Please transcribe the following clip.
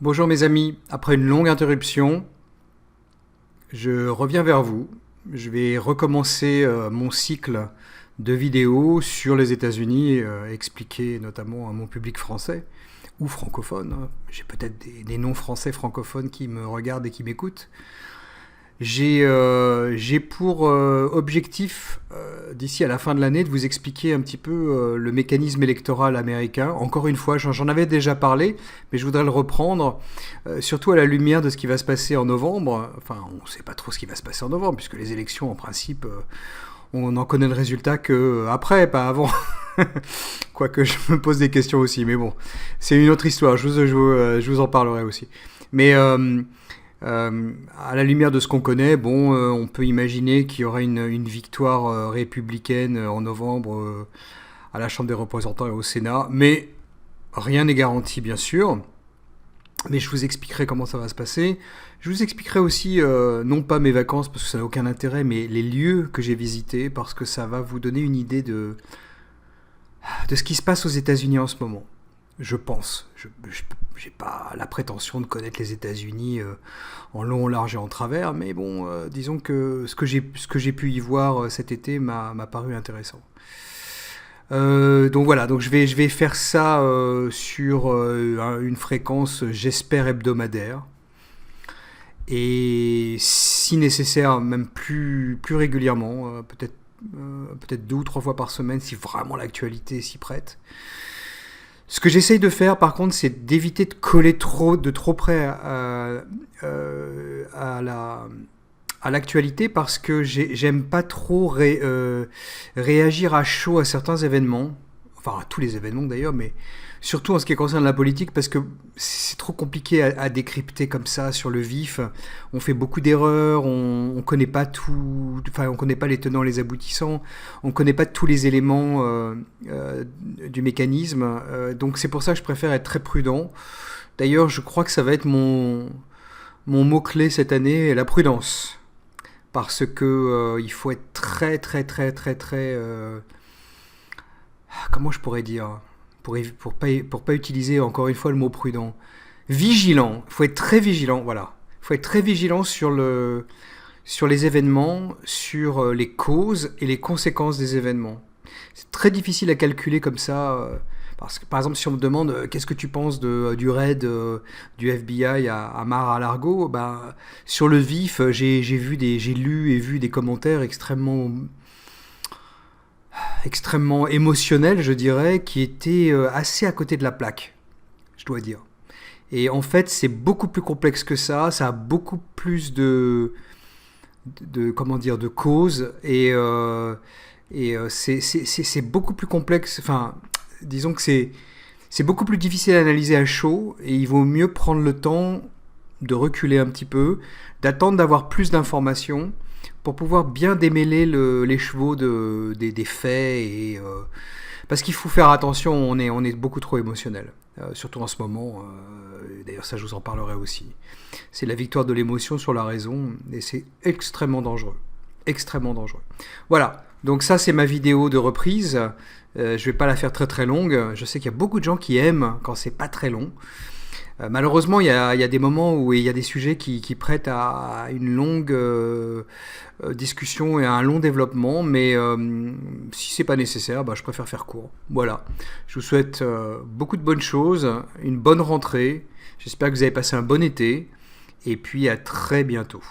Bonjour mes amis, après une longue interruption, je reviens vers vous. Je vais recommencer mon cycle de vidéos sur les États-Unis, expliquer notamment à mon public français ou francophone, hein. J'ai peut-être des non-français francophones qui me regardent et qui m'écoutent. J'ai pour objectif, d'ici à la fin de l'année, de vous expliquer un petit peu le mécanisme électoral américain. Encore une fois, j'en avais déjà parlé, mais je voudrais le reprendre, surtout à la lumière de ce qui va se passer en novembre. Enfin, on ne sait pas trop ce qui va se passer en novembre, puisque les élections, en principe, on n'en connaît le résultat que après, pas avant. Quoique je me pose des questions aussi, mais bon, c'est une autre histoire, je vous en parlerai aussi. Mais à la lumière de ce qu'on connaît, bon, on peut imaginer qu'il y aura une victoire républicaine en novembre à la Chambre des représentants et au Sénat, mais rien n'est garanti bien sûr. Mais je vous expliquerai comment ça va se passer. Je vous expliquerai aussi, non pas mes vacances parce que ça n'a aucun intérêt, mais les lieux que j'ai visités parce que ça va vous donner une idée de ce qui se passe aux États-Unis en ce moment. Je pense. Je n'ai pas la prétention de connaître les États-Unis en long, en large et en travers, mais bon, disons que ce que j'ai pu y voir cet été m'a paru intéressant. Donc voilà, donc je vais faire ça sur une fréquence, j'espère, hebdomadaire. Et si nécessaire, même plus régulièrement, peut-être 2 ou 3 fois par semaine si vraiment l'actualité s'y prête. Ce que j'essaye de faire, par contre, c'est d'éviter de coller de trop près à l'actualité parce que j'aime pas trop réagir à chaud à certains événements, enfin à tous les événements d'ailleurs, mais surtout en ce qui concerne la politique parce que c'est trop compliqué à décrypter comme ça sur le vif. On fait beaucoup d'erreurs, on connaît pas tout, enfin on connaît pas les tenants, les aboutissants, on connaît pas tous les éléments du mécanisme. Donc c'est pour ça que je préfère être très prudent. D'ailleurs, je crois que ça va être mon mot-clé cette année, la prudence. Parce que il faut être très comment je pourrais dire pour pas utiliser encore une fois le mot prudent, vigilant. Il faut être très vigilant, voilà. Il faut être très vigilant sur les événements, sur les causes et les conséquences des événements. C'est très difficile à calculer comme ça. Parce que, par exemple, si on me demande qu'est-ce que tu penses du raid du FBI à Mar-a-Lago, bah, sur le vif, j'ai lu et vu des commentaires extrêmement émotionnels, je dirais, qui étaient assez à côté de la plaque, je dois dire. Et en fait, c'est beaucoup plus complexe que ça a beaucoup plus comment dire, de causes, c'est beaucoup plus complexe, enfin, disons que c'est beaucoup plus difficile à analyser à chaud et il vaut mieux prendre le temps de reculer un petit peu, d'attendre d'avoir plus d'informations pour pouvoir bien démêler les chevaux des faits parce qu'il faut faire attention, on est beaucoup trop émotionnel, surtout en ce moment. D'ailleurs, ça, je vous en parlerai aussi. C'est la victoire de l'émotion sur la raison et c'est extrêmement dangereux. Extrêmement dangereux. Voilà, donc ça, c'est ma vidéo de reprise. Je vais pas la faire très longue. Je sais qu'il y a beaucoup de gens qui aiment quand c'est pas très long. Malheureusement, il y a des moments où il y a des sujets qui prêtent à une longue discussion et à un long développement, mais si c'est pas nécessaire, bah, je préfère faire court. Voilà. Je vous souhaite beaucoup de bonnes choses, une bonne rentrée. J'espère que vous avez passé un bon été, et puis à très bientôt.